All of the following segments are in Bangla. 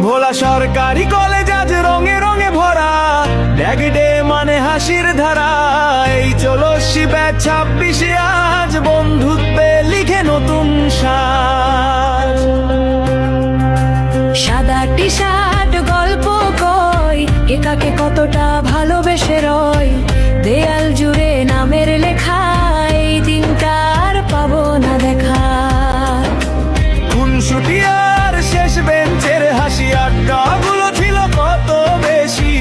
ভোলা সরকারি কলেজ আজ রঙে রঙে ভরা, ব্যাগ ডে মানে হাসির ধারা। এই চলসি ব্যাচ 26-এ আজ বন্ধুত্বে লিখে নতুন সাজ। সাদা টি শার্ট গল্প কই, কে কাকে কতটা ভালোবেসে রয়। দেয়াল জুড়ে নামের লেখা, এই দিনটা আর পাবো না দেখা। খুনসুটি আর শেষ বেঞ্চের হাসি আড্ডাগুলো ছিল কত বেশি।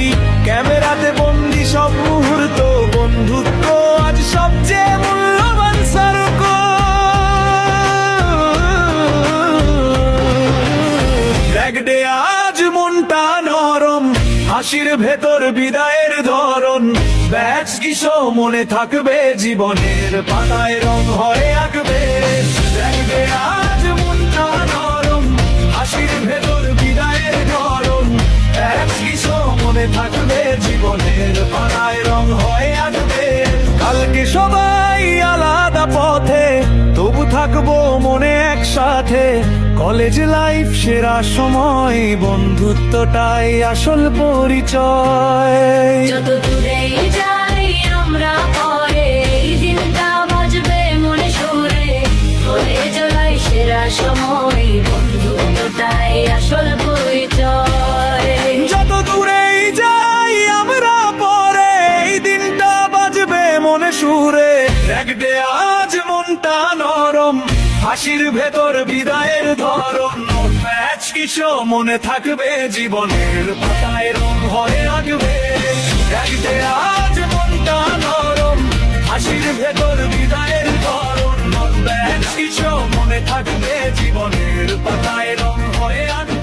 ক্যামেরাতে বন্দি সব মুহূর্ত, বন্ধুত্ব আজ সবচেয়ে মূল্যবান সর্গ। ব্যাগ ডে আজ মনটা নরম, হাসির ভেতর বিদায়ের ধরন। ব্যাচ কিসো মনে থাকবে, জীবনের পাতায় রং হয়ে আঁকবে। ব্যাগ ডে আজ মনটা নরম, হাসির ভেতর বিদায়ের ধরন। ব্যাচ কিসো মনে থাকবে, জীবনের পাতায় রং হয়ে আঁকবে। কালকে সবাই আলাদা পথে, তবু থাকবো মনে একসাথে। কলেজ লাইফ সেরা সময়, বন্ধুত্বটাই আসল পরিচয়। যত দূরেই যাই আমরা পরে, এই দিনটা বাজবে মনে সুরে। কলেজ লাইফ সেরা সময়, বন্ধুত্বটাই আসল পরিচয়। যত দূরেই যাই আমরা পরে, এই দিনটা বাজবে মনে সুরে। ব্যাগ ডে আজ মনটা নরম, হাসির ভেতর বিদায়ের ধরন। ব্যাচ কিসো মনে থাকবে, জীবনের পাতায় রং হয়ে আঁকবে। ব্যাগ ডে আজ মনটা নরম, হাসির ভেতর বিদায়ের ধরন। ব্যাচ কিসো মনে থাকবে, জীবনের পাতায় রং হয়ে আঁকবে।